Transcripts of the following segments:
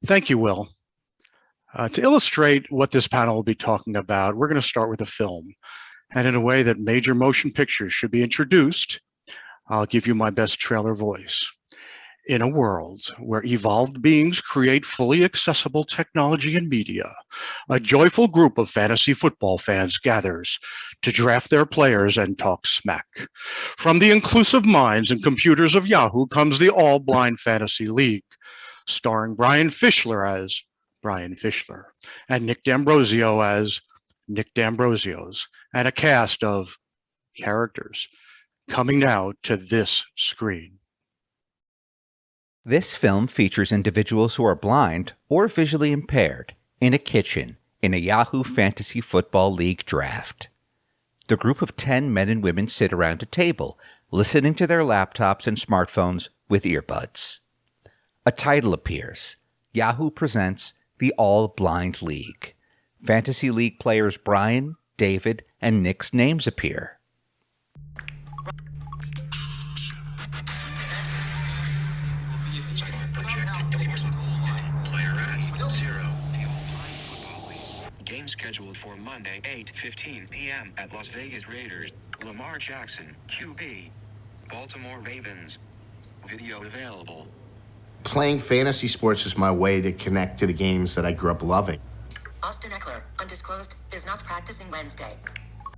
Thank you, Will. To illustrate what this panel will be talking about, we're going to start with a film. And in a way that major motion pictures should be introduced, I'll give you my best trailer voice. In a world where evolved beings create fully accessible technology and media, a joyful group of fantasy football fans gathers to draft their players and talk smack. From the inclusive minds and computers of Yahoo comes the All Blind Fantasy League, starring Brian Fischler as Brian Fischler and Nick D'Ambrosio as Nick D'Ambrosios, and a cast of characters coming now to this screen. This film features individuals who are blind or visually impaired in a kitchen in a Yahoo Fantasy Football League draft. The group of 10 men and women sit around a table, listening to their laptops and smartphones with earbuds. A title appears. Yahoo presents the All Blind League. Fantasy League players Brian, David, and Nick's names appear. Player ads 0. Game scheduled for Monday, 8:15 p.m. at Las Vegas Raiders. Lamar Jackson, QB. Baltimore Ravens. Video available. Playing fantasy sports is my way to connect to the games that I grew up loving. Austin Eckler, undisclosed, is not practicing Wednesday.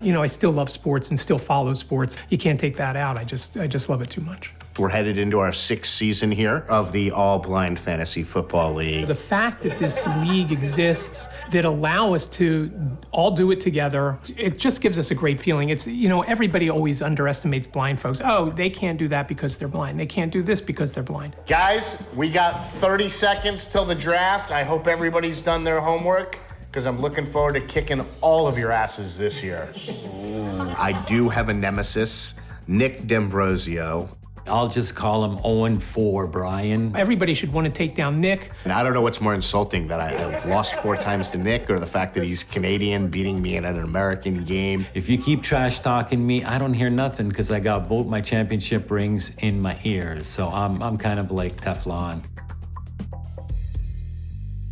You know, I still love sports and still follow sports. You can't take that out. I just love it too much. We're headed into our 6th season here of the All Blind Fantasy Football League. The fact that this league exists that allow us to all do it together, it just gives us a great feeling. It's, you know, everybody always underestimates blind folks. Oh, they can't do that because they're blind. They can't do this because they're blind. Guys, we got 30 seconds till the draft. I hope everybody's done their homework, because I'm looking forward to kicking all of your asses this year. I do have a nemesis, Nick D'Ambrosio. I'll just call him 0-4, Brian. Everybody should want to take down Nick. And I don't know what's more insulting, that I've lost 4 times to Nick, or the fact that he's Canadian beating me in an American game. If you keep trash talking me, I don't hear nothing because I got both my championship rings in my ears. So I'm kind of like Teflon.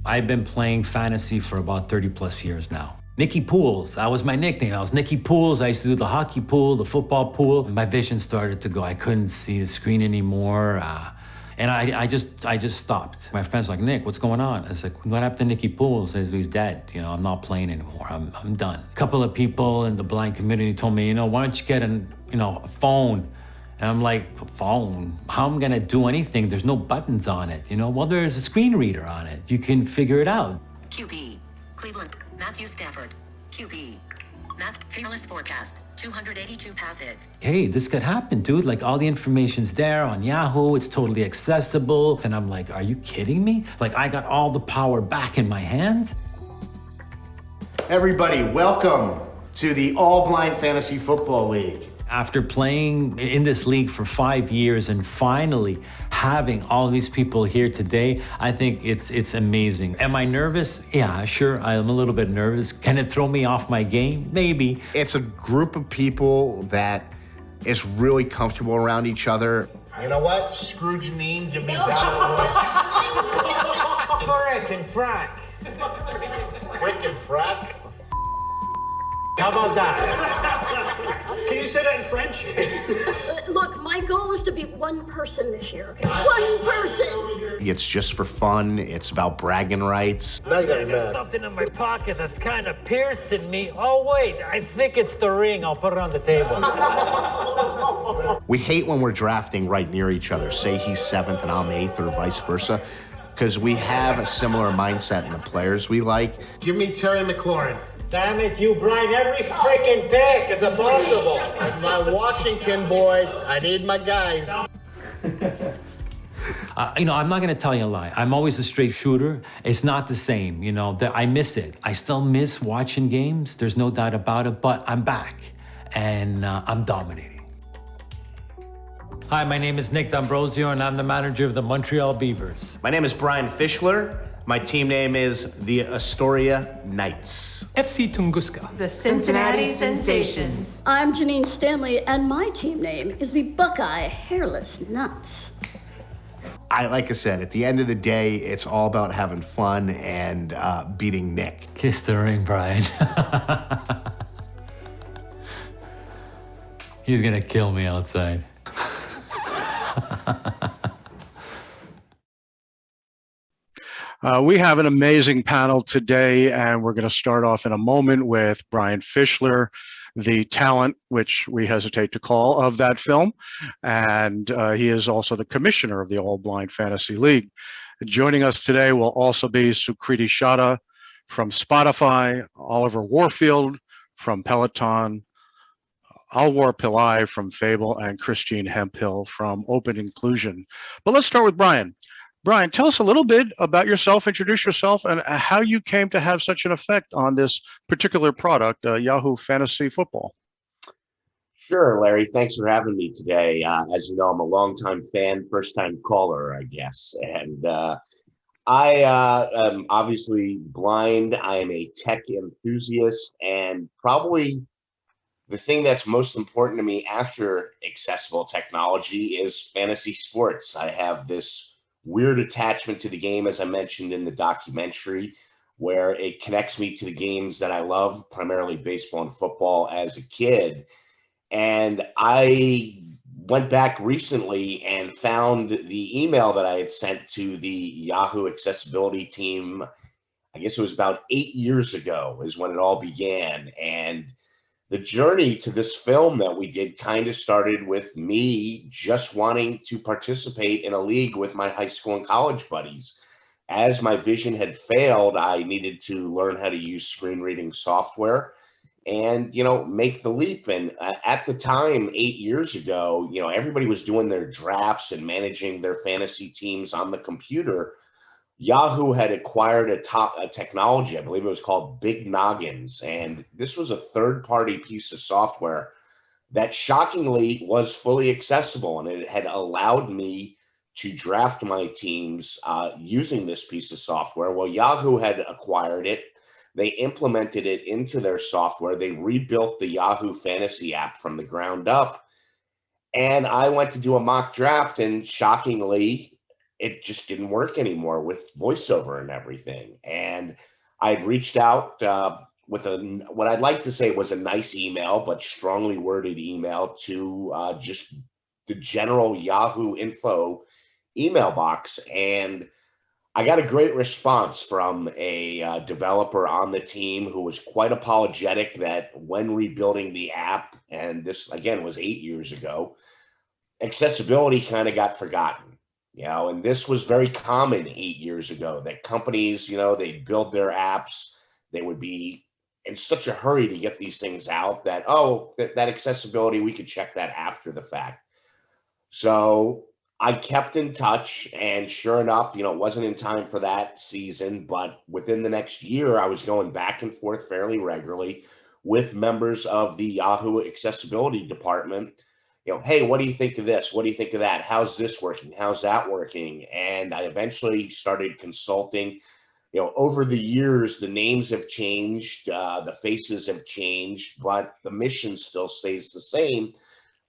I've been playing fantasy for about 30 plus years now. Nicky Pools, that was my nickname. I was Nicky Pools. I used to do the hockey pool, the football pool. My vision started to go. I couldn't see the screen anymore. And I just stopped. My friends were like, Nick, what's going on? I was like, what happened to Nicky Pools? He says, he's dead. You know, I'm not playing anymore. I'm done. A couple of people in the blind community told me, you know, why don't you get a phone? And I'm like, a phone? How am I gonna do anything? There's no buttons on it, you know? Well, there's a screen reader on it. You can figure it out. QB, Cleveland, Matthew Stafford. QB, Matt, fearless forecast, 282 passes. Hey, this could happen, dude. Like, all the information's there on Yahoo. It's totally accessible. And I'm like, are you kidding me? Like, I got all the power back in my hands. Everybody, welcome to the All Blind Fantasy Football League. After playing in this league for 5 years and finally having all these people here today, I think it's amazing. Am I nervous? Yeah, sure, I'm a little bit nervous. Can it throw me off my game? Maybe. It's a group of people that is really comfortable around each other. You know what? Scrooge meme, give me that voice. Frick and frack. Frick and frack? How about that? Can you say that in French? Look, my goal is to be one person this year, okay? One person! It's just for fun. It's about bragging rights. I got something in my pocket that's kind of piercing me. Oh, wait, I think it's the ring. I'll put it on the table. We hate when we're drafting right near each other. Say he's 7th and I'm 8th, or vice versa, because we have a similar mindset in the players we like. Give me Terry McLaurin. Damn it, you, Brian. Every freaking pick is impossible. My Washington boy. I need my guys. I'm not gonna tell you a lie. I'm always a straight shooter. It's not the same, I miss it. I still miss watching games. There's no doubt about it, but I'm back and I'm dominating. Hi, my name is Nick D'Ambrosio and I'm the manager of the Montreal Beavers. My name is Brian Fischler. My team name is the Astoria Knights. FC Tunguska. The Cincinnati Sensations. I'm Janine Stanley, and my team name is the Buckeye Hairless Nuts. like I said, at the end of the day, it's all about having fun and beating Nick. Kiss the ring, Brian. He's gonna kill me outside. We have an amazing panel today, and we're going to start off in a moment with Brian Fischler, the talent, which we hesitate to call, of that film. And he is also the commissioner of the All Blind Fantasy League. Joining us today will also be Sukriti Chadha from Spotify, Oliver Warfield from Peloton, Alwar Pillai from Fable, and Christine Hemphill from Open Inclusion. But let's start with Brian. Brian, tell us a little bit about yourself, introduce yourself, and how you came to have such an effect on this particular product, Yahoo Fantasy Football. Sure, Larry. Thanks for having me today. As you know, I'm a longtime fan, first-time caller, I guess. And I am obviously blind. I am a tech enthusiast, and probably the thing that's most important to me after accessible technology is fantasy sports. I have this weird attachment to the game, as I mentioned in the documentary, where it connects me to the games that I love, primarily baseball and football as a kid. And I went back recently and found the email that I had sent to the Yahoo accessibility team. I guess it was about 8 years ago is when it all began. And the journey to this film that we did kind of started with me just wanting to participate in a league with my high school and college buddies. As my vision had failed, I needed to learn how to use screen reading software and, make the leap. And at the time, 8 years ago, everybody was doing their drafts and managing their fantasy teams on the computer. Yahoo had acquired a technology, I believe it was called Big Noggins, and this was a third-party piece of software that shockingly was fully accessible, and it had allowed me to draft my teams using this piece of software. Well, Yahoo had acquired it. They implemented it into their software. They rebuilt the Yahoo Fantasy app from the ground up, and I went to do a mock draft, and shockingly, it just didn't work anymore with voiceover and everything. And I'd reached out with what I'd like to say was a nice email, but strongly worded email to just the general Yahoo info email box. And I got a great response from a developer on the team who was quite apologetic that when rebuilding the app, and this again was 8 years ago, accessibility kind of got forgotten. And this was very common 8 years ago that companies, they'd build their apps. They would be in such a hurry to get these things out that, that accessibility, we could check that after the fact. So I kept in touch, and sure enough, it wasn't in time for that season, but within the next year, I was going back and forth fairly regularly with members of the Yahoo accessibility department. Hey, what do you think of this? What do you think of that? How's this working? How's that working? And I eventually started consulting. Over the years, the names have changed, the faces have changed, but the mission still stays the same,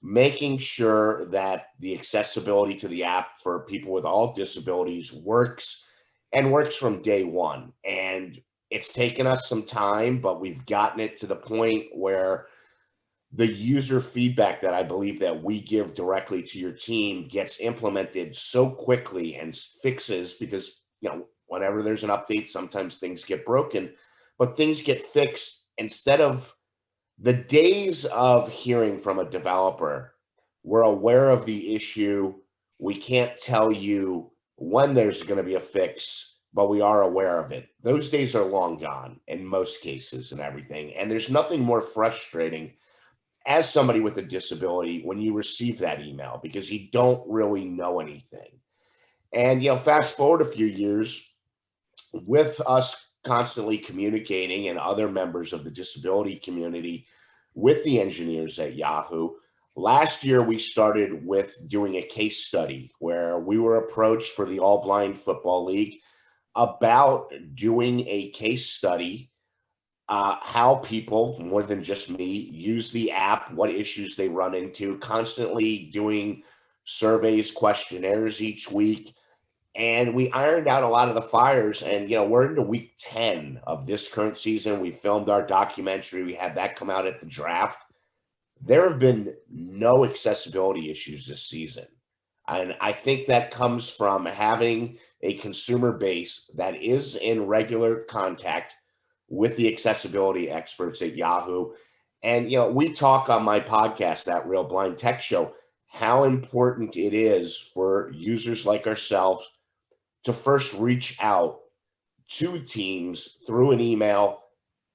making sure that the accessibility to the app for people with all disabilities works and works from day one. And it's taken us some time, but we've gotten it to the point where the user feedback that I believe that we give directly to your team gets implemented so quickly and fixes, because, whenever there's an update, sometimes things get broken, but things get fixed. Instead of the days of hearing from a developer, we're aware of the issue. We can't tell you when there's going to be a fix, but we are aware of it. Those days are long gone in most cases and everything. And there's nothing more frustrating as somebody with a disability when you receive that email, because you don't really know anything. And, fast forward a few years, with us constantly communicating and other members of the disability community with the engineers at Yahoo, last year we started with doing a case study where we were approached for the All Blind Football League about doing a case study, how people, more than just me, use the app, what issues they run into, constantly doing surveys, questionnaires each week, And we ironed out a lot of the fires, and we're into week 10 of this current season. We filmed our documentary. We had that come out at the draft. There have been no accessibility issues this season. And I think that comes from having a consumer base that is in regular contact with the accessibility experts at Yahoo. And, we talk on my podcast, That Real Blind Tech Show, how important it is for users like ourselves to first reach out to teams through an email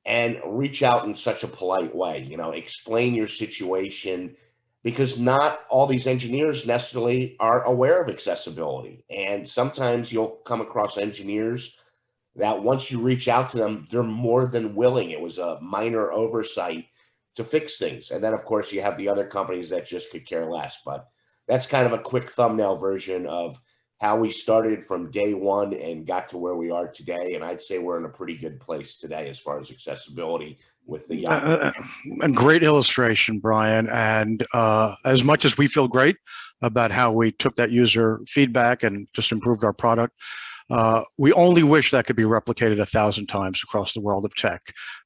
and reach out in such a polite way, explain your situation, because not all these engineers necessarily are aware of accessibility. And sometimes you'll come across engineers that once you reach out to them, they're more than willing. It was a minor oversight to fix things. And then, of course, you have the other companies that just could care less. But that's kind of a quick thumbnail version of how we started from day one and got to where we are today. And I'd say we're in a pretty good place today as far as accessibility with the a great illustration, Brian. And as much as we feel great about how we took that user feedback and just improved our product, we only wish that could be replicated 1,000 times across the world of tech.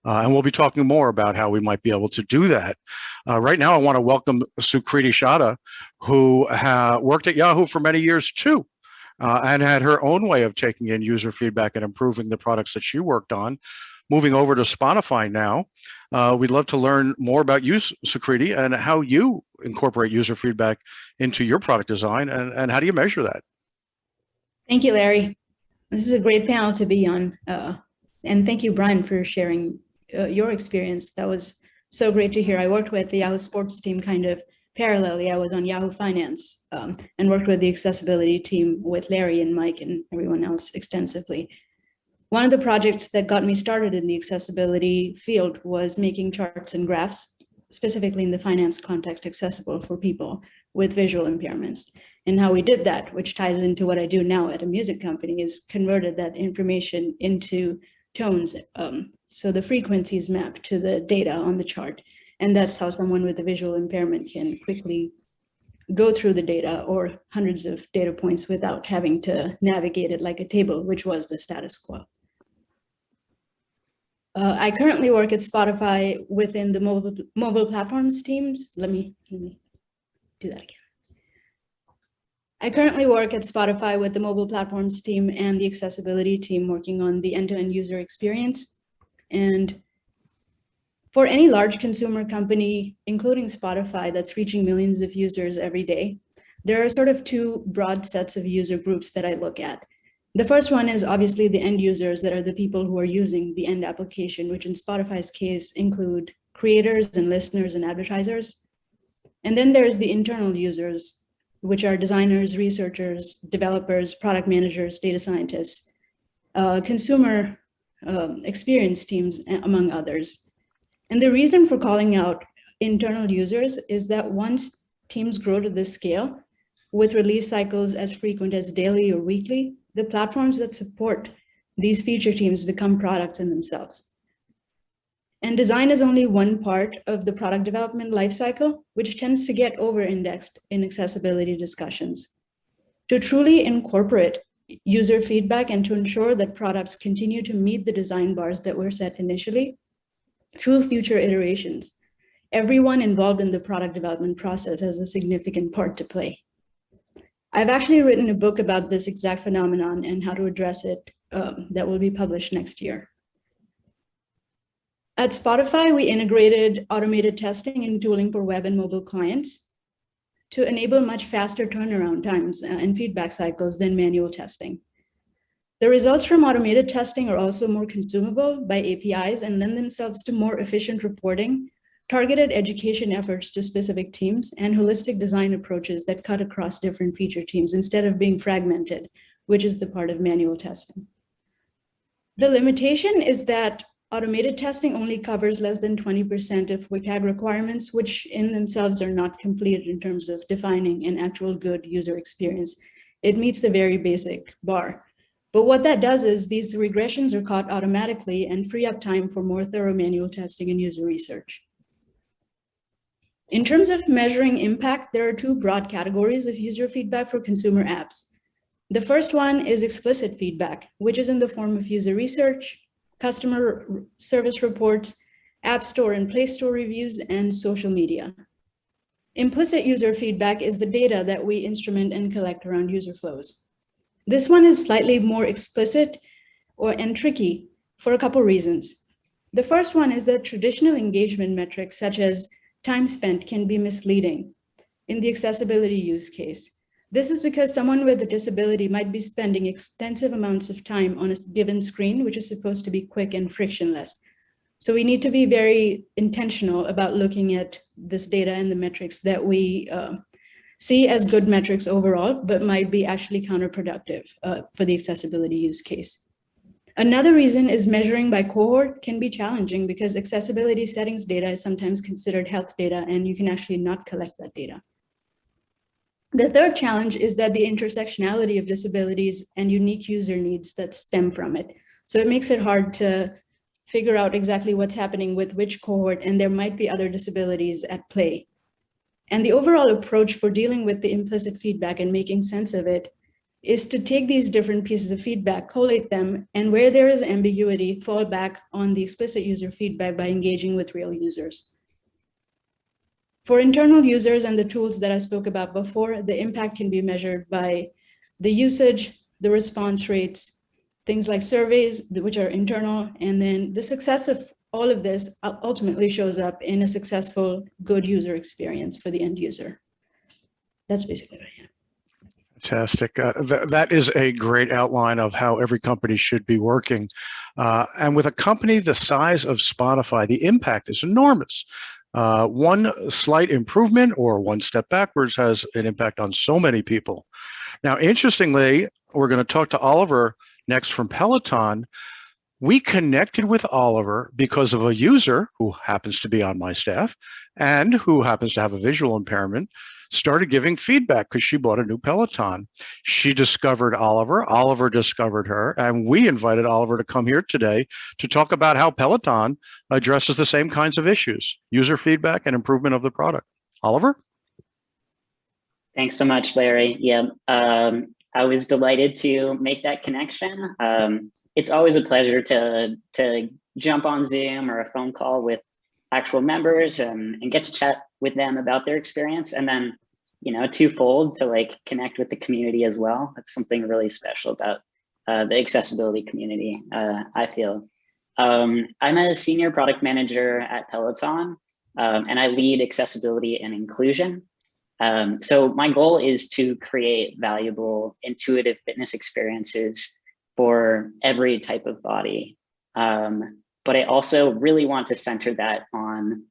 And we'll be talking more about how we might be able to do that. Right now, I want to welcome Sukriti Chadha, who worked at Yahoo for many years too, and had her own way of taking in user feedback and improving the products that she worked on. Moving over to Spotify now, we'd love to learn more about you, Sukriti, and how you incorporate user feedback into your product design, and how do you measure that? Thank you, Larry. This is a great panel to be on. And thank you, Brian, for sharing your experience. That was so great to hear. I worked with the Yahoo sports team kind of parallelly. I was on Yahoo Finance and worked with the accessibility team with Larry and Mike and everyone else extensively. One of the projects that got me started in the accessibility field was making charts and graphs, specifically in the finance context, accessible for people with visual impairments. And how we did that, which ties into what I do now at a music company, is converted that information into tones. So the frequencies map to the data on the chart. And that's how someone with a visual impairment can quickly go through the data or hundreds of data points without having to navigate it like a table, which was the status quo. I currently work at Spotify within the mobile platforms teams. Let me do that again. I currently work at Spotify with the mobile platforms team and the accessibility team, working on the end-to-end user experience. And for any large consumer company, including Spotify, that's reaching millions of users every day, there are sort of two broad sets of user groups that I look at. The first one is obviously the end users, that are the people who are using the end application, which in Spotify's case include creators and listeners and advertisers. And then there's the internal users, which are designers, researchers, developers, product managers, data scientists, consumer experience teams, among others. And the reason for calling out internal users is that once teams grow to this scale, with release cycles as frequent as daily or weekly, the platforms that support these feature teams become products in themselves. And design is only one part of the product development lifecycle, which tends to get over-indexed in accessibility discussions. To truly incorporate user feedback and to ensure that products continue to meet the design bars that were set initially through future iterations, everyone involved in the product development process has a significant part to play. I've actually written a book about this exact phenomenon and how to address it that will be published next year. At Spotify, we integrated automated testing and tooling for web and mobile clients to enable much faster turnaround times and feedback cycles than manual testing. The results from automated testing are also more consumable by APIs and lend themselves to more efficient reporting, targeted education efforts to specific teams, and holistic design approaches that cut across different feature teams instead of being fragmented, which is the part of manual testing. The limitation is that automated testing only covers less than 20% of WCAG requirements, which in themselves are not complete in terms of defining an actual good user experience. It meets the very basic bar. But what that does is these regressions are caught automatically and free up time for more thorough manual testing and user research. In terms of measuring impact, there are two broad categories of user feedback for consumer apps. The first one is explicit feedback, which is in the form of user research, customer service reports, App Store and Play Store reviews, and social media. Implicit user feedback is the data that we instrument and collect around user flows. This one is slightly more explicit and tricky for a couple reasons. The first one is that traditional engagement metrics such as time spent can be misleading in the accessibility use case. This is because someone with a disability might be spending extensive amounts of time on a given screen, which is supposed to be quick and frictionless. So we need to be very intentional about looking at this data and the metrics that we see as good metrics overall, but might be actually counterproductive for the accessibility use case. Another reason is measuring by cohort can be challenging because accessibility settings data is sometimes considered health data and you can actually not collect that data. The third challenge is that the intersectionality of disabilities and unique user needs that stem from it. So it makes it hard to figure out exactly what's happening with which cohort, and there might be other disabilities at play. And the overall approach for dealing with the implicit feedback and making sense of it is to take these different pieces of feedback, collate them, and where there is ambiguity, fall back on the explicit user feedback by engaging with real users. For internal users and the tools that I spoke about before, the impact can be measured by the usage, the response rates, things like surveys, which are internal, and then the success of all of this ultimately shows up in a successful, good user experience for the end user. That's basically what I have. Fantastic. That is a great outline of how every company should be working. And with a company the size of Spotify, the impact is enormous. One slight improvement or one step backwards has an impact on so many people. Now, interestingly, we're going to talk to Oliver next from Peloton. We connected with Oliver because of a user who happens to be on my staff and who happens to have a visual impairment, started giving feedback because she bought a new Peloton. She discovered Oliver, Oliver discovered her, and we invited Oliver to come here today to talk about how Peloton addresses the same kinds of issues, user feedback and improvement of the product. Oliver? Thanks so much, Larry. Yeah, I was delighted to make that connection. It's always a pleasure to jump on Zoom or a phone call with actual members and get to chat with them about their experience, and then, you know, twofold to like connect with the community as well. That's something really special about the accessibility community, I feel. I'm a senior product manager at Peloton, and I lead accessibility and inclusion. So my goal is to create valuable, intuitive fitness experiences for every type of body. But I also really want to center that on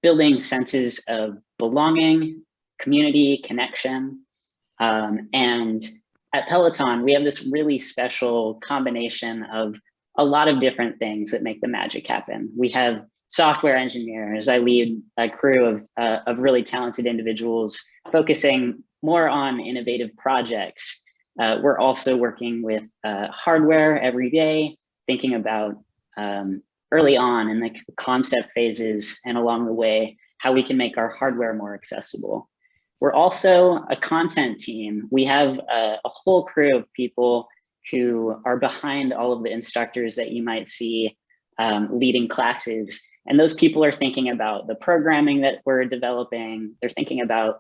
building senses of belonging, community, connection. And at Peloton, we have this really special combination of a lot of different things that make the magic happen. We have software engineers. I lead a crew of really talented individuals focusing more on innovative projects. We're also working with hardware every day, thinking about early on in the concept phases and along the way, how we can make our hardware more accessible. We're also a content team. We have a whole crew of people who are behind all of the instructors that you might see leading classes. And those people are thinking about the programming that we're developing. They're thinking about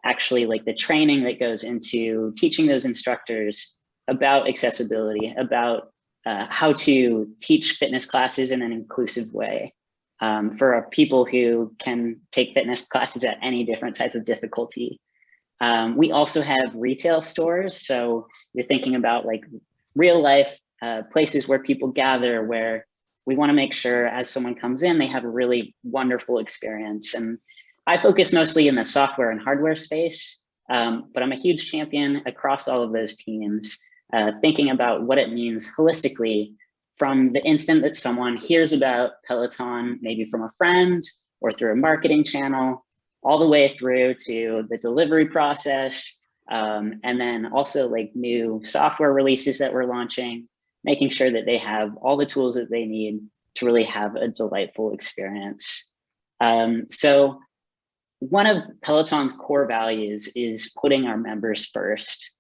actually like the training that goes into teaching those instructors about accessibility, about how to teach fitness classes in an inclusive way for people who can take fitness classes at any different type of difficulty. We also have retail stores. So you're thinking about like real life places where people gather, where we want to make sure as someone comes in, they have a really wonderful experience. And I focus mostly in the software and hardware space, but I'm a huge champion across all of those teams, thinking about what it means holistically from the instant that someone hears about Peloton, maybe from a friend or through a marketing channel, all the way through to the delivery process, and then also like new software releases that we're launching, making sure that they have all the tools that they need to really have a delightful experience. So one of Peloton's core values is putting our members first.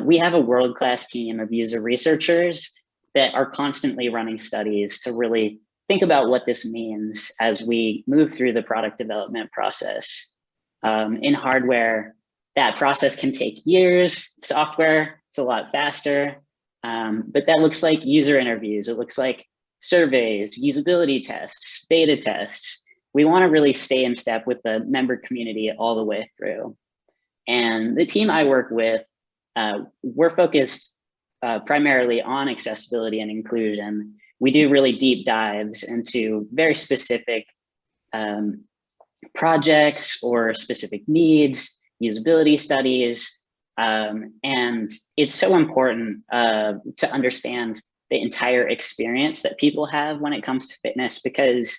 We have a world-class team of user researchers that are constantly running studies to really think about what this means as we move through the product development process. In hardware, that process can take years. Software, it's a lot faster. But that looks like user interviews. It looks like surveys, usability tests, beta tests. We want to really stay in step with the member community all the way through. And the team I work with, we're focused primarily on accessibility and inclusion. We do really deep dives into very specific projects or specific needs, usability studies. And it's so important to understand the entire experience that people have when it comes to fitness, because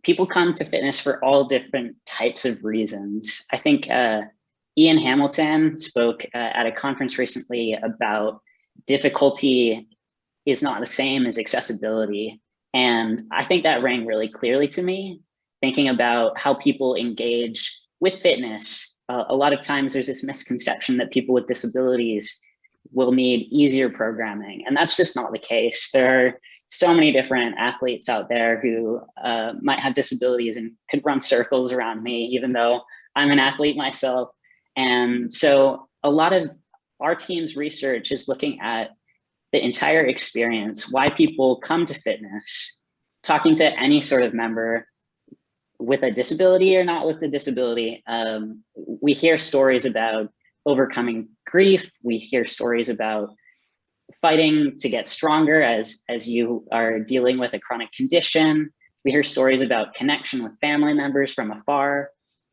people come to fitness for all different types of reasons. I think Ian Hamilton spoke at a conference recently about difficulty is not the same as accessibility. And I think that rang really clearly to me, thinking about how people engage with fitness. A lot of times there's this misconception that people with disabilities will need easier programming, and that's just not the case. There are so many different athletes out there who might have disabilities and could run circles around me, even though I'm an athlete myself. And so a lot of our team's research is looking at the entire experience, why people come to fitness, talking to any sort of member with a disability or not with a disability. We hear stories about overcoming grief. We hear stories about fighting to get stronger as you are dealing with a chronic condition. We hear stories about connection with family members from afar.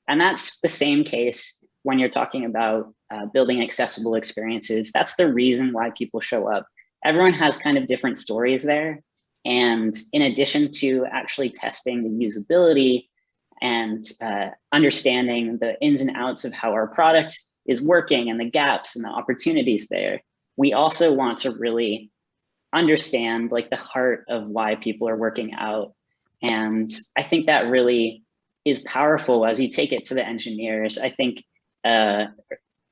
And that's the same case when you're talking about building accessible experiences. That's the reason why people show up. Everyone has kind of different stories there. And in addition to actually testing the usability and understanding the ins and outs of how our product is working and the gaps and the opportunities there, we also want to really understand like the heart of why people are working out. And I think that really is powerful as you take it to the engineers. I think a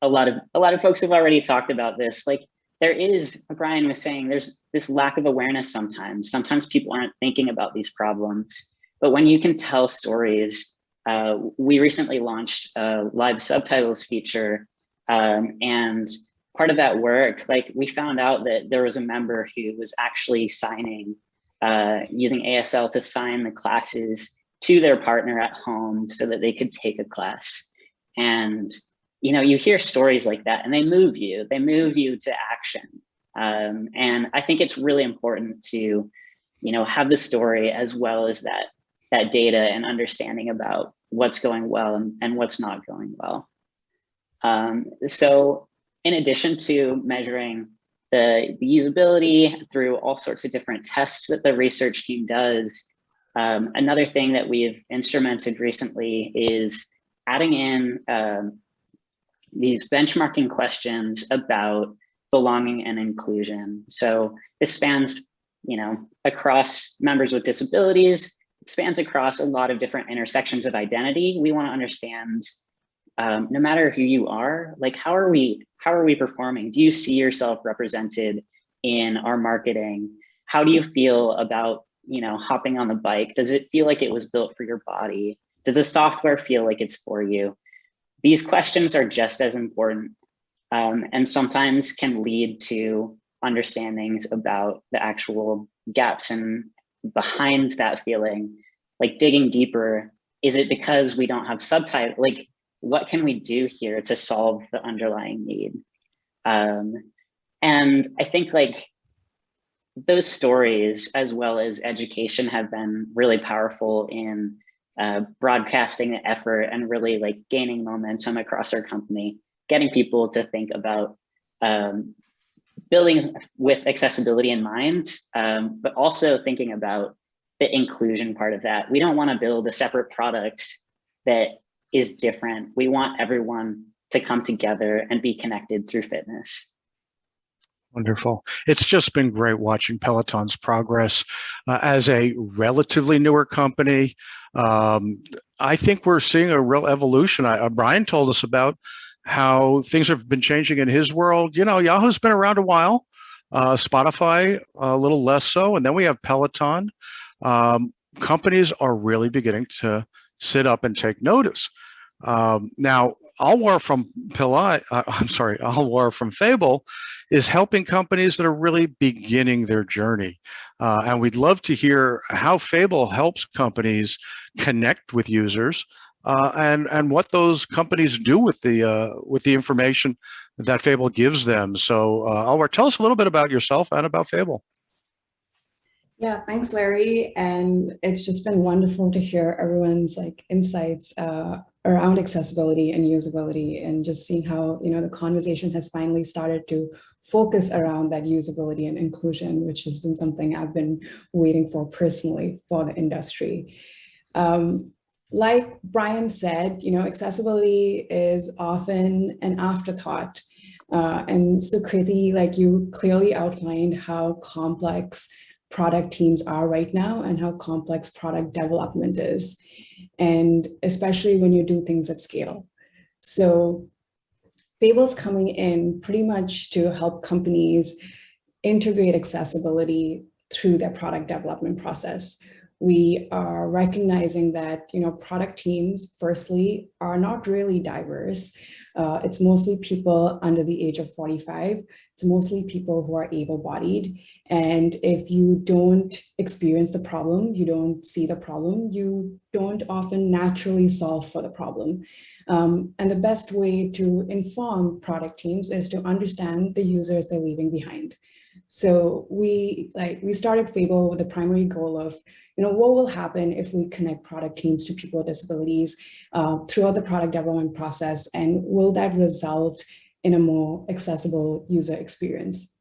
lot of folks have already talked about this. Like there is, Brian was saying, there's this lack of awareness sometimes. Sometimes people aren't thinking about these problems. But when you can tell stories, we recently launched a live subtitles feature, and part of that work, like we found out that there was a member who was actually signing, using ASL to sign the classes to their partner at home so that they could take a class. And you know, you hear stories like that and they move you to action. And I think it's really important to, you know, have the story as well as that data and understanding about what's going well and what's not going well. So in addition to measuring the usability through all sorts of different tests that the research team does, another thing that we've instrumented recently is adding in these benchmarking questions about belonging and inclusion. So this spans, you know, across members with disabilities. It spans across a lot of different intersections of identity. We want to understand, no matter who you are, like how are we performing? Do you see yourself represented in our marketing? How do you feel about, you know, hopping on the bike? Does it feel like it was built for your body? Does the software feel like it's for you? These questions are just as important, and sometimes can lead to understandings about the actual gaps and behind that feeling, like digging deeper. Is it because we don't have subtitles? Like, what can we do here to solve the underlying need? And I think like those stories, as well as education, have been really powerful in broadcasting the effort and really like gaining momentum across our company, getting people to think about building with accessibility in mind, but also thinking about the inclusion part of that. We don't want to build a separate product that is different. We want everyone to come together and be connected through fitness. Wonderful. It's just been great watching Peloton's progress as a relatively newer company. I think we're seeing a real evolution. Brian told us about how things have been changing in his world. You know, Yahoo's been around a while, Spotify a little less so, and then we have Peloton. Companies are really beginning to sit up and take notice. Now, Alwar from Pillai, Alwar from Fable is helping companies that are really beginning their journey. And we'd love to hear how Fable helps companies connect with users and what those companies do with the information that Fable gives them. So, Alwar, tell us a little bit about yourself and about Fable. Yeah, thanks, Larry. And it's just been wonderful to hear everyone's insights around accessibility and usability, and just seeing how the conversation has finally started to focus around that usability and inclusion, which has been something I've been waiting for personally for the industry. Like Brian said, accessibility is often an afterthought. And Sukriti, like you clearly outlined how complex product teams are right now and how complex product development is, and especially when you do things at scale. So Fable's coming in pretty much to help companies integrate accessibility through their product development process. We are recognizing that product teams, firstly, are not really diverse. It's mostly people under the age of 45. It's mostly people who are able-bodied. And if you don't experience the problem, you don't see the problem, you don't often naturally solve for the problem. And the best way to inform product teams is to understand the users they're leaving behind. So we started Fable with the primary goal of, what will happen if we connect product teams to people with disabilities throughout the product development process, and will that result in a more accessible user experience?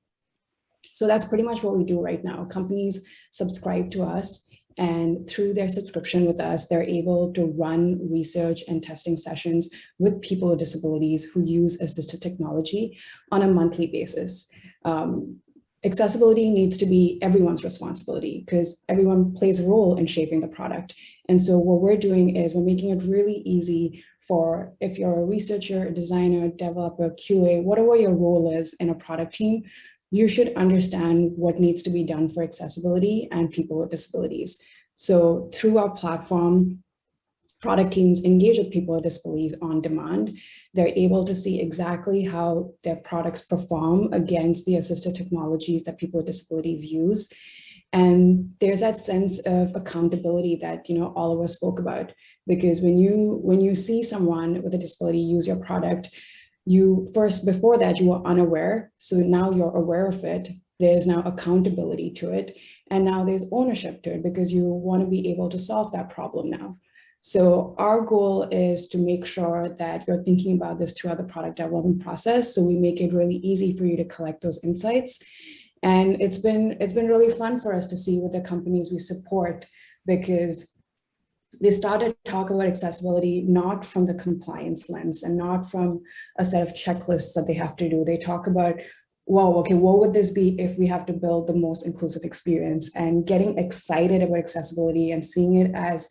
So that's pretty much what we do right now. Companies subscribe to us, and through their subscription with us, they're able to run research and testing sessions with people with disabilities who use assistive technology on a monthly basis. Accessibility needs to be everyone's responsibility because everyone plays a role in shaping the product. And so what we're doing is we're making it really easy for, if you're a researcher, a designer, developer, QA, whatever your role is in a product team, you should understand what needs to be done for accessibility and people with disabilities. So through our platform, product teams engage with people with disabilities on demand. They're able to see exactly how their products perform against the assistive technologies that people with disabilities use. And there's that sense of accountability that all of us spoke about, because when you see someone with a disability use your product, before that you were unaware, so now you're aware of it. There's now accountability to it, and now there's ownership to it because you want to be able to solve that problem now. So our goal is to make sure that you're thinking about this throughout the product development process. So we make it really easy for you to collect those insights. And it's been really fun for us to see with the companies we support, because they started to talk about accessibility not from the compliance lens and not from a set of checklists that they have to do. They talk about, well, okay, what would this be if we have to build the most inclusive experience, and getting excited about accessibility and seeing it as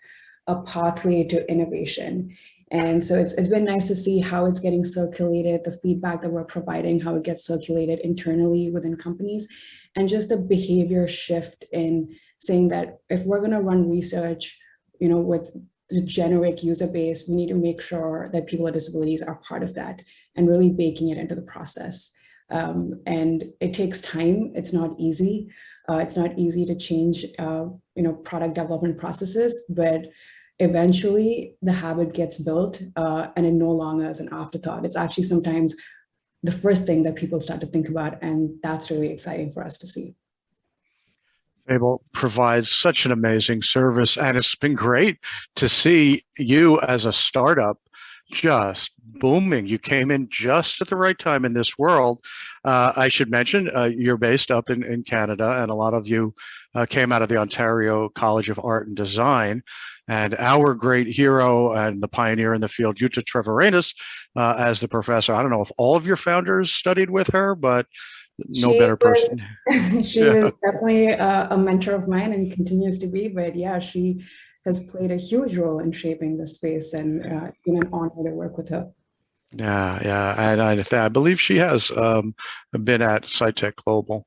a pathway to innovation. And so it's been nice to see how it's getting circulated, the feedback that we're providing, how it gets circulated internally within companies, and just the behavior shift in saying that if we're going to run research, with the generic user base, we need to make sure that people with disabilities are part of that and really baking it into the process. And it takes time. It's not easy. It's not easy to change, product development processes, but eventually the habit gets built and it no longer is an afterthought. It's actually sometimes the first thing that people start to think about, and that's really exciting for us to see. Fable provides such an amazing service, and it's been great to see you as a startup just booming. You came in just at the right time in this world. I should mention you're based up in Canada, and a lot of you came out of the Ontario College of Art and Design. And our great hero and the pioneer in the field, Jutta Treviranus, as the professor. I don't know if all of your founders studied with her, but no better person. She was definitely a mentor of mine and continues to be, but yeah, she has played a huge role in shaping the space, and been an honor to work with her. Yeah. And I believe she has been at SciTech Global.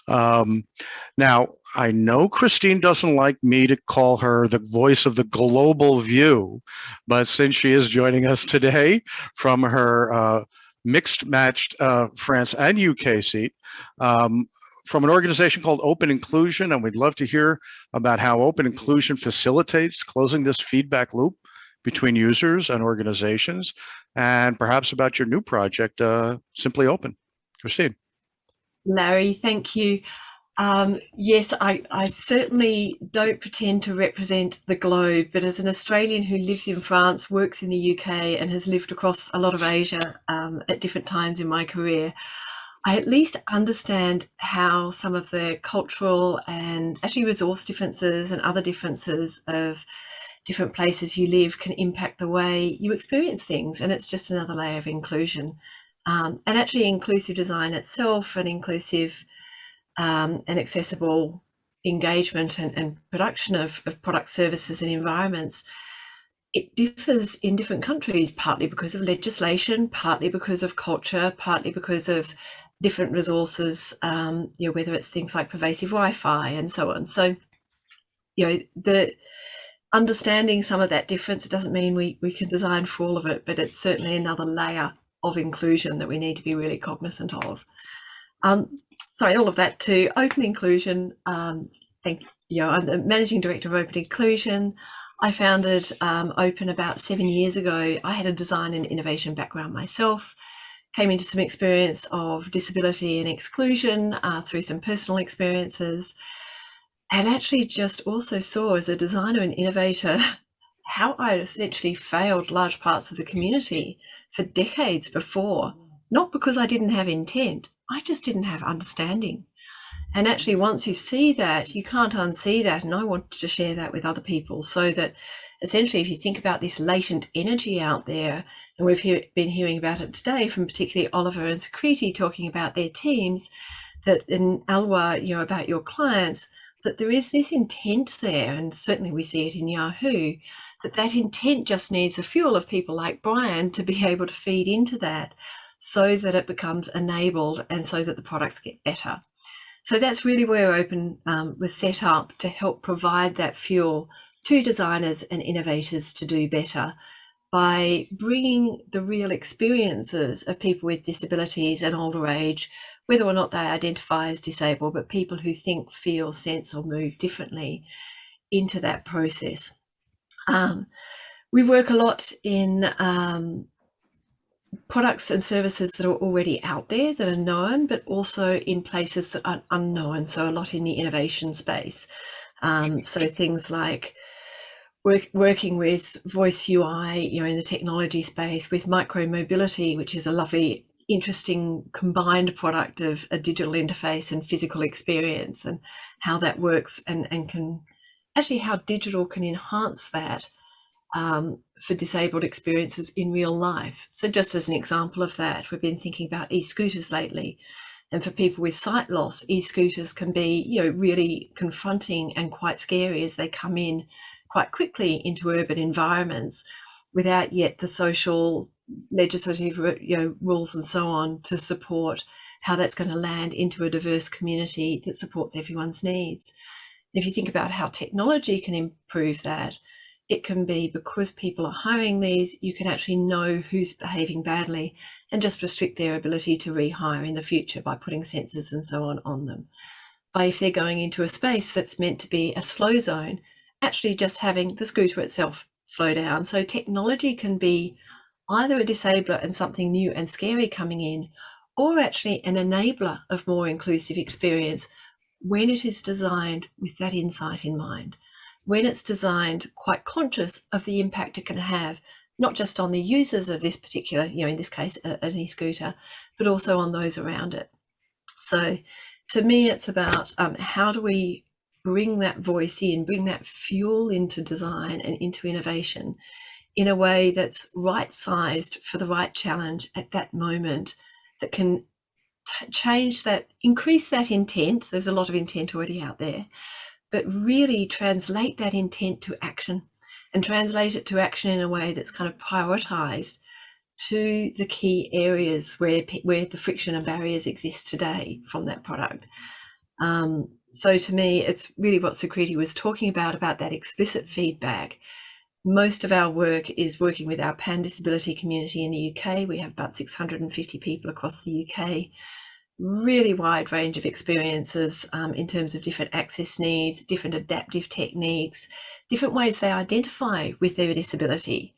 Now, I know Christine doesn't like me to call her the voice of the global view, but since she is joining us today from her mixed matched France and UK seat, from an organization called Open Inclusion, and we'd love to hear about how Open Inclusion facilitates closing this feedback loop between users and organizations, and perhaps about your new project, Simply Open. Christine. Larry, thank you. Yes, I certainly don't pretend to represent the globe, but as an Australian who lives in France, works in the UK, and has lived across a lot of Asia at different times in my career, I at least understand how some of the cultural and actually resource differences and other differences of different places you live can impact the way you experience things. And it's just another layer of inclusion. And actually inclusive design itself and inclusive and accessible engagement and production of product, services and environments, it differs in different countries, partly because of legislation, partly because of culture, partly because of different resources, whether it's things like pervasive Wi-Fi and so on. So, the understanding some of that difference, it doesn't mean we can design for all of it, but it's certainly another layer of inclusion that we need to be really cognizant of. Sorry, all of that to Open Inclusion. I'm the Managing Director of Open Inclusion. I founded Open about 7 years ago. I had a design and innovation background myself, came into some experience of disability and exclusion through some personal experiences, and actually just also saw as a designer and innovator how I essentially failed large parts of the community for decades before, not because I didn't have intent, I just didn't have understanding. And actually, once you see that, you can't unsee that. And I want to share that with other people so that essentially, if you think about this latent energy out there, and we've been hearing about it today from particularly Oliver and Sukriti talking about their teams, that in Alwar, about your clients, that there is this intent there, and certainly we see it in Yahoo, that intent just needs the fuel of people like Brian to be able to feed into that so that it becomes enabled and so that the products get better. So that's really where Open was set up to help provide that fuel to designers and innovators to do better by bringing the real experiences of people with disabilities and older age, whether or not they identify as disabled, but people who think, feel, sense or move differently into that process. We work a lot in products and services that are already out there that are known, but also in places that are unknown. So a lot in the innovation space. So things like working with voice UI, in the technology space, with micro mobility, which is a lovely, interesting combined product of a digital interface and physical experience, and how that works and can actually how digital can enhance that for disabled experiences in real life. So just as an example of that, we've been thinking about e-scooters lately. And for people with sight loss, e-scooters can be, really confronting and quite scary as they come in quite quickly into urban environments without yet the social, legislative, rules and so on to support how that's going to land into a diverse community that supports everyone's needs. And if you think about how technology can improve that, it can be because people are hiring these, you can actually know who's behaving badly and just restrict their ability to rehire in the future by putting sensors and so on them. By if they're going into a space that's meant to be a slow zone, actually just having the scooter itself slow down. So technology can be either a disabler and something new and scary coming in, or actually an enabler of more inclusive experience when it is designed with that insight in mind. When it's designed quite conscious of the impact it can have, not just on the users of this particular, in this case, an e-scooter, but also on those around it. So to me, it's about how do we bring that voice in, bring that fuel into design and into innovation in a way that's right-sized for the right challenge at that moment, that can change that, increase that intent. There's a lot of intent already out there, but really translate that intent to action, and translate it to action in a way that's kind of prioritized to the key areas where the friction and barriers exist today from that product. So to me, it's really what Sukriti was talking about that explicit feedback. Most of our work is working with our pan-disability community in the UK. We have about 650 people across the UK, really wide range of experiences in terms of different access needs, different adaptive techniques, different ways they identify with their disability,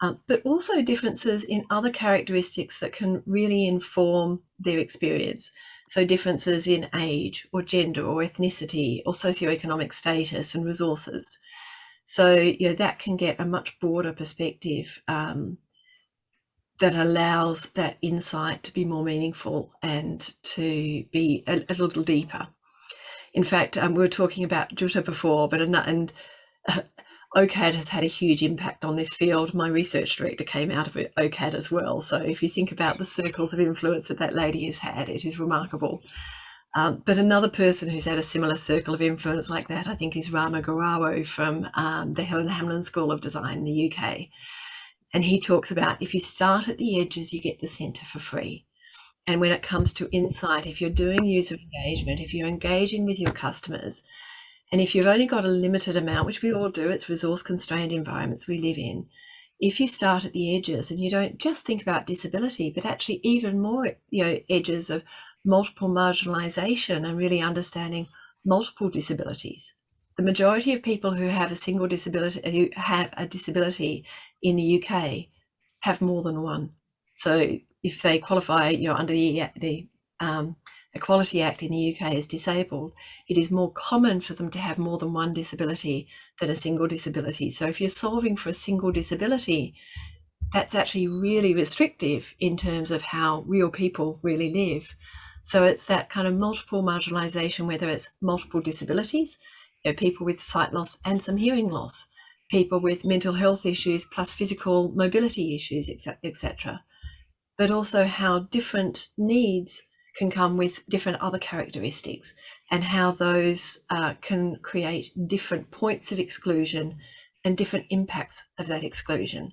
but also differences in other characteristics that can really inform their experience. So differences in age or gender or ethnicity or socioeconomic status and resources. So, you know, that can get a much broader perspective that allows that insight to be more meaningful and to be a little deeper. In fact, we were talking about Jutta before, but OCAD has had a huge impact on this field. My research director came out of OCAD as well. So if you think about the circles of influence that lady has had, it is remarkable. But another person who's had a similar circle of influence like that, I think, is Rama Garawo from the Helen Hamlin School of Design in the UK. And he talks about if you start at the edges, you get the center for free. And when it comes to insight, if you're doing user engagement, if you're engaging with your customers, and if you've only got a limited amount, which we all do, it's resource-constrained environments we live in, if you start at the edges and you don't just think about disability, but actually even more, you know, edges of multiple marginalisation and really understanding multiple disabilities. The majority of people who have a single disability, who have a disability in the UK, have more than one. So if they qualify, you know, under the Equality Act in the UK as disabled, it is more common for them to have more than one disability than a single disability. So if you're solving for a single disability, that's actually really restrictive in terms of how real people really live. So it's that kind of multiple marginalisation, whether it's multiple disabilities, you know, people with sight loss and some hearing loss, people with mental health issues plus physical mobility issues, etc. But also how different needs can come with different other characteristics and how those can create different points of exclusion and different impacts of that exclusion.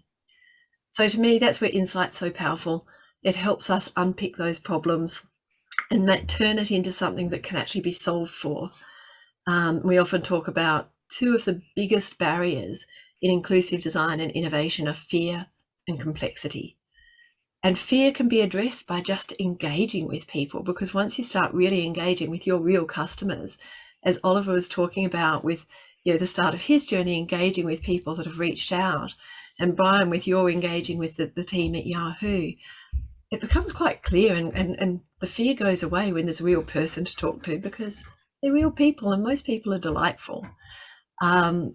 So to me, that's where insight's so powerful. It helps us unpick those problems and turn it into something that can actually be solved for. We often talk about two of the biggest barriers in inclusive design and innovation are fear and complexity. And fear can be addressed by just engaging with people, because once you start really engaging with your real customers, as Oliver was talking about with, you know, the start of his journey, engaging with people that have reached out, and Brian with your engaging with the team at Yahoo, it becomes quite clear and the fear goes away when there's a real person to talk to, because they're real people and most people are delightful. And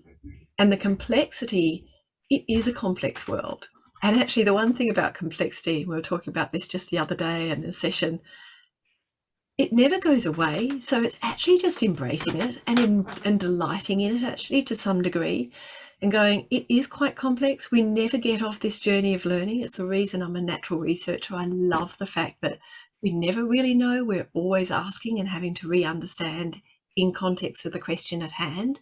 the complexity, it is a complex world. And actually the one thing about complexity, we were talking about this just the other day in a session, it never goes away. So it's actually just embracing it and delighting in it actually to some degree and going, it is quite complex. We never get off this journey of learning. It's the reason I'm a natural researcher. I love the fact that we never really know. We're always asking and having to re-understand in context of the question at hand.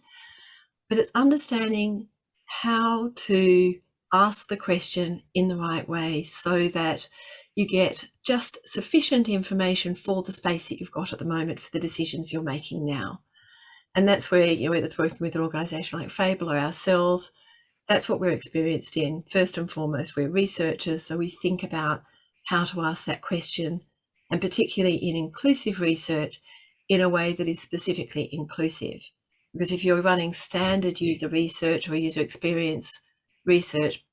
But it's understanding how to ask the question in the right way so that you get just sufficient information for the space that you've got at the moment for the decisions you're making now. And that's where, you know, whether it's working with an organisation like Fable or ourselves, that's what we're experienced in. First and foremost, we're researchers, so we think about how to ask that question, and particularly in inclusive research, in a way that is specifically inclusive. Because if you're running standard user research or user experience research,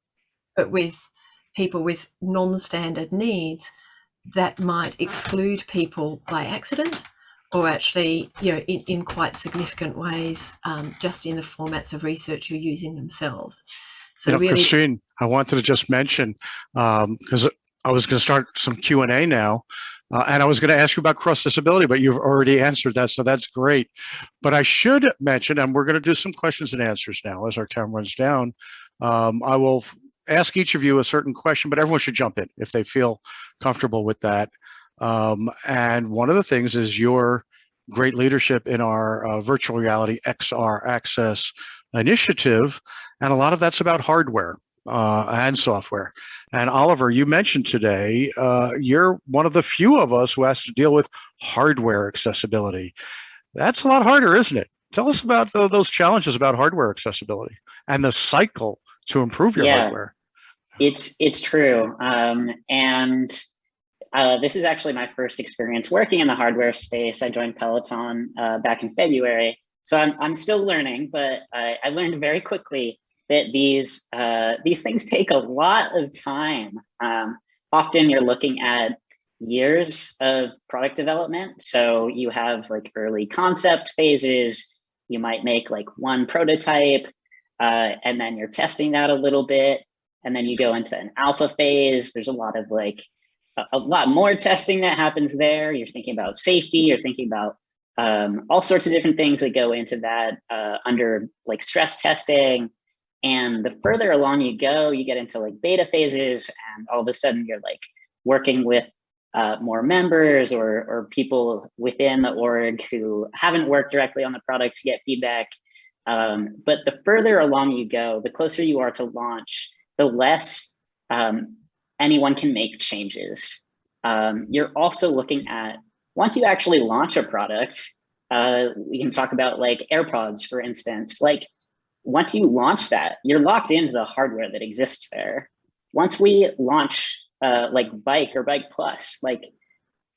but with people with non-standard needs, that might exclude people by accident or actually, you know, in quite significant ways, just in the formats of research you're using themselves. So you know, really, Christine, I wanted to just mention, because I was going to start some Q&A now, and I was going to ask you about cross-disability, but you've already answered that, so that's great. But I should mention, and we're going to do some questions and answers now as our time runs down. I will ask each of you a certain question, but everyone should jump in if they feel comfortable with that. And one of the things is your great leadership in our virtual reality XR access initiative, and a lot of that's about hardware. and software. And Oliver, you mentioned today, you're one of the few of us who has to deal with hardware accessibility. That's a lot harder, isn't it? Tell us about those challenges about hardware accessibility and the cycle to improve your hardware. It's true. And this is actually my first experience working in the hardware space. I joined Peloton back in February. So I'm still learning, but I learned very quickly that these things take a lot of time. Often you're looking at years of product development. So you have like early concept phases. You might make like one prototype, and then you're testing that a little bit. And then you go into an alpha phase. There's a lot of like, a lot more testing that happens there. You're thinking about safety, you're thinking about all sorts of different things that go into that under like stress testing. And the further along you go, you get into like beta phases, and all of a sudden you're like working with more members or people within the org who haven't worked directly on the product to get feedback. But the further along you go, the closer you are to launch, the less anyone can make changes. You're also looking at, once you actually launch a product, we can talk about like AirPods, for instance. Like once you launch that, you're locked into the hardware that exists there. Once we launch like Bike or Bike Plus, like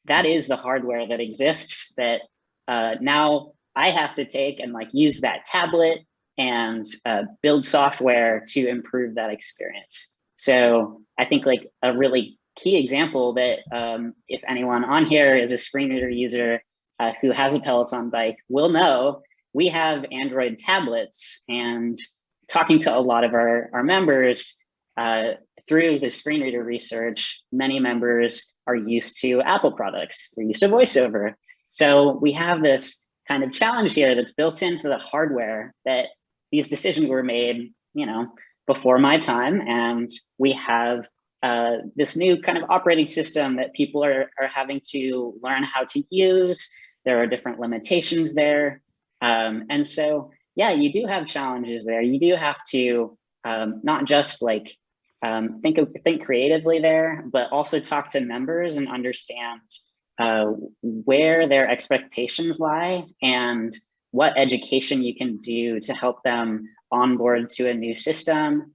that is the hardware that exists that now I have to take and like use that tablet and build software to improve that experience. So I think like a really key example that if anyone on here is a screen reader user who has a Peloton bike will know, we have Android tablets, and talking to a lot of our members through the screen reader research, many members are used to Apple products. They're used to VoiceOver. So we have this kind of challenge here that's built into the hardware that these decisions were made, you know, before my time. And we have this new kind of operating system that people are having to learn how to use. There are different limitations there. And so, yeah, you do have challenges there. You do have to not just like think creatively there, but also talk to members and understand where their expectations lie and what education you can do to help them onboard to a new system,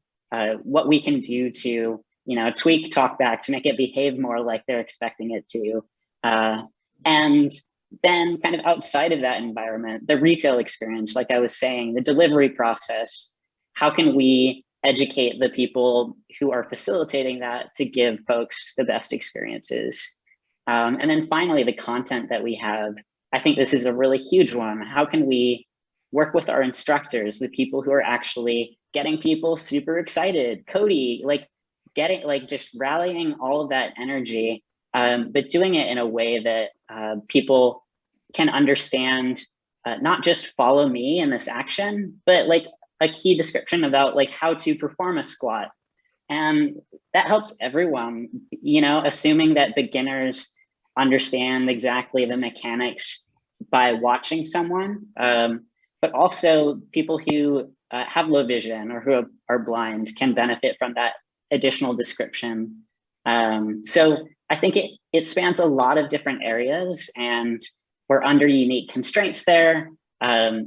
what we can do to, you know, tweak TalkBack to make it behave more like they're expecting it to. And then kind of outside of that environment, the retail experience, like I was saying, the delivery process, how can we educate the people who are facilitating that to give folks the best experiences? And then finally, the content that we have. I think this is a really huge one. How can we work with our instructors, the people who are actually getting people super excited? Cody, like getting, like just rallying all of that energy, but doing it in a way that people can understand, not just follow me in this action, but like a key description about like how to perform a squat. And that helps everyone, you know, assuming that beginners understand exactly the mechanics by watching someone, but also people who have low vision or who are blind can benefit from that additional description. So I think it spans a lot of different areas, and we're under unique constraints there.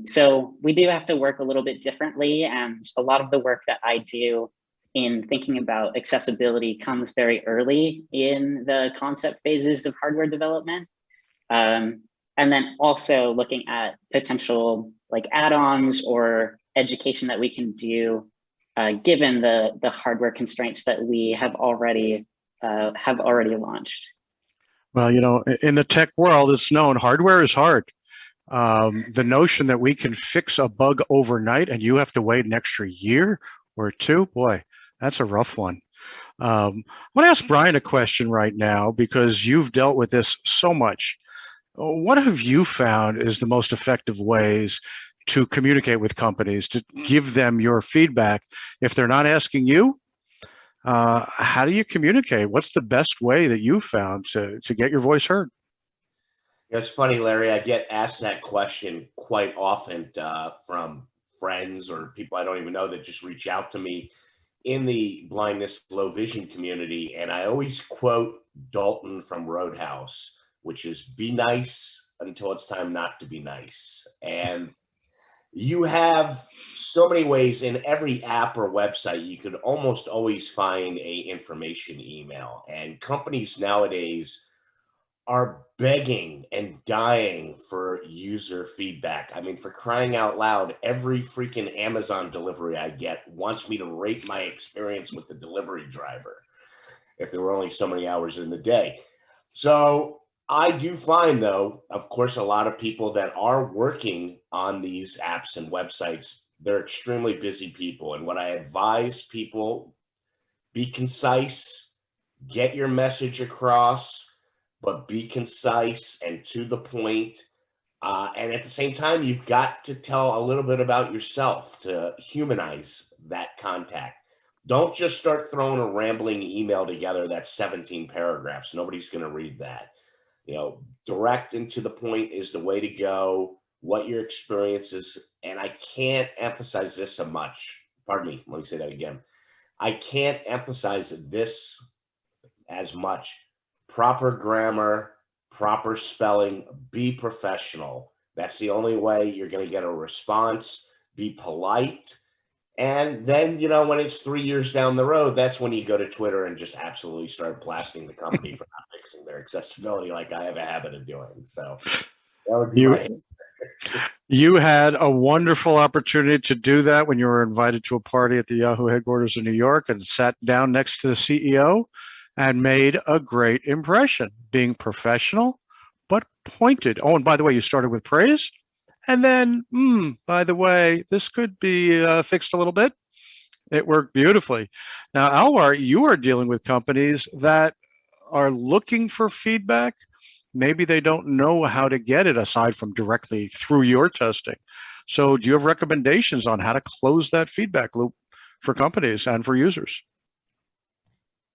So we do have to work a little bit differently, and a lot of the work that I do in thinking about accessibility comes very early in the concept phases of hardware development. And then also looking at potential like add-ons or education that we can do given the hardware constraints that we have already launched. Well, you know, in the tech world, it's known hardware is hard. The notion that we can fix a bug overnight and you have to wait an extra year or two, boy, that's a rough one. I want to ask Brian a question right now because you've dealt with this so much. What have you found is the most effective ways to communicate with companies, to give them your feedback? If they're not asking you, how do you communicate? What's the best way that you found to get your voice heard? It's funny, Larry, I get asked that question quite often from friends or people I don't even know that just reach out to me. in the blindness, low vision community, and I always quote Dalton from Roadhouse, which is be nice until it's time not to be nice. And you have so many ways in every app or website, you could almost always find a information email. And companies nowadays are begging and dying for user feedback. I mean, for crying out loud, every freaking Amazon delivery I get wants me to rate my experience with the delivery driver if there were only so many hours in the day. So I do find, though, of course, a lot of people that are working on these apps and websites, they're extremely busy people. And what I advise people, be concise, get your message across, but be concise and to the point. And at the same time, you've got to tell a little bit about yourself to humanize that contact. Don't just start throwing a rambling email together that's 17 paragraphs. Nobody's going to read that. You know, direct and to the point is the way to go, what your experience is. And I can't emphasize this so much. Pardon me, let me say that again. I can't emphasize this as much. Proper grammar, proper spelling, be professional. That's the only way you're going to get a response. Be polite. And then, you know, when it's 3 years down the road, that's when you go to Twitter and just absolutely start blasting the company for not fixing their accessibility like I have a habit of doing. So that would be You had a wonderful opportunity to do that when you were invited to a party at the Yahoo headquarters in New York and sat down next to the CEO and made a great impression, being professional, but pointed. Oh, and by the way, you started with praise. And then, by the way, this could be fixed a little bit. It worked beautifully. Now, Alwar, you are dealing with companies that are looking for feedback. Maybe they don't know how to get it aside from directly through your testing. So do you have recommendations on how to close that feedback loop for companies and for users?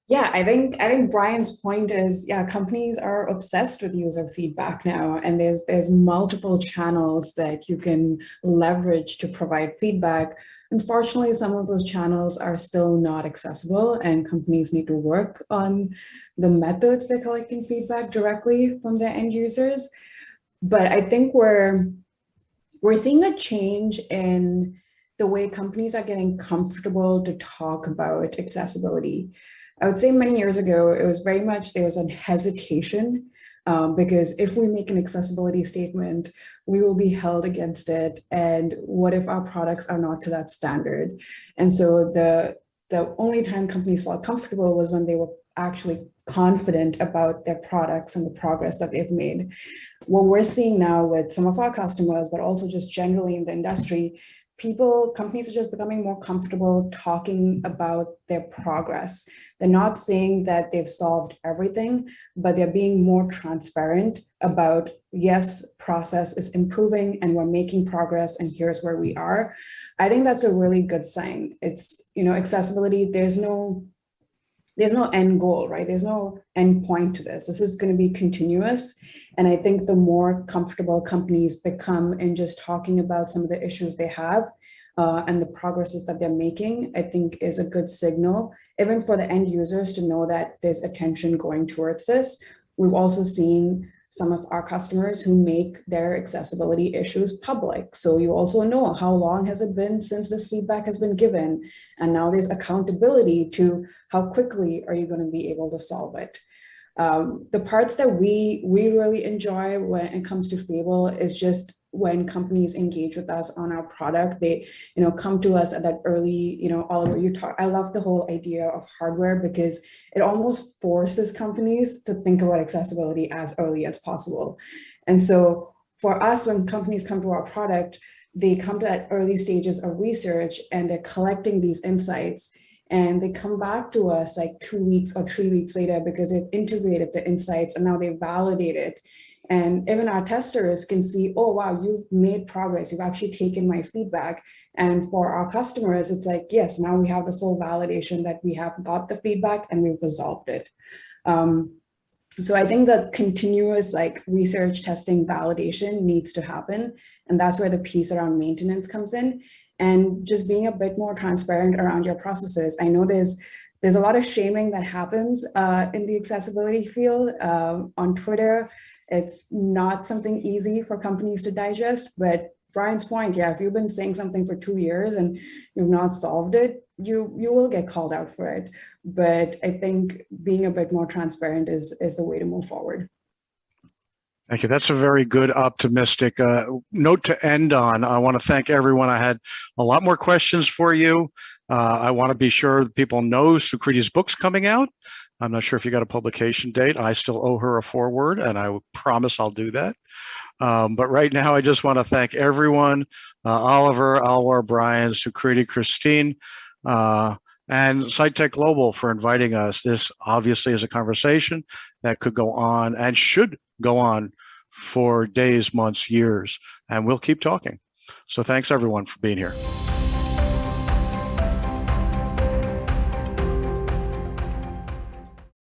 Yeah, I think Brian's point is, yeah, companies are obsessed with user feedback now, and there's multiple channels that you can leverage to provide feedback. Unfortunately, some of those channels are still not accessible, and companies need to work on the methods they're collecting feedback directly from their end users. But I think we're seeing a change in the way companies are getting comfortable to talk about accessibility. I would say many years ago, it was very much, there was a hesitation because if we make an accessibility statement, we will be held against it. And what if our products are not to that standard? And so the only time companies felt comfortable was when they were actually confident about their products and the progress that they've made. What we're seeing now with some of our customers, but also just generally in the industry, companies are just becoming more comfortable talking about their progress. They're not saying that they've solved everything, but they're being more transparent about, yes, process is improving and we're making progress and here's where we are. I think that's a really good sign. It's, you know, accessibility, there's no end goal, right? There's no end point to this. This is going to be continuous. And I think the more comfortable companies become in just talking about some of the issues they have and the progresses that they're making, I think is a good signal, even for the end users to know that there's attention going towards this. We've also seen some of our customers who make their accessibility issues public. So you also know how long has it been since this feedback has been given. And now there's accountability to how quickly are you going to be able to solve it. The parts that we really enjoy when it comes to Fable is just when companies engage with us on our product. They, you know, come to us at that early, you know, Oliver, I love the whole idea of hardware because it almost forces companies to think about accessibility as early as possible. And so for us, when companies come to our product, they come to that early stages of research and they're collecting these insights. And they come back to us like 2 weeks or 3 weeks later because they've integrated the insights and now they validate it. And even our testers can see, oh, wow, you've made progress. You've actually taken my feedback. And for our customers, it's like, yes, now we have the full validation that we have got the feedback and we've resolved it. So I think the continuous like research, testing, validation needs to happen. And that's where the piece around maintenance comes in. and just being a bit more transparent around your processes. I know there's a lot of shaming that happens in the accessibility field on Twitter. It's not something easy for companies to digest, but Brian's point, yeah, if you've been saying something for 2 years and you've not solved it, you will get called out for it. But I think being a bit more transparent is the way to move forward. Thank you. That's a very good, optimistic note to end on. I want to thank everyone. I had a lot more questions for you. I want to be sure that people know Sukriti's book's coming out. I'm not sure if you got a publication date. I still owe her a foreword, and I promise I'll do that. But right now, I just want to thank everyone, Oliver, Alwar, Brian, Sukriti, Christine, and SciTech Global for inviting us. This obviously is a conversation that could go on and should go on for days, months, years, and we'll keep talking. So thanks everyone for being here.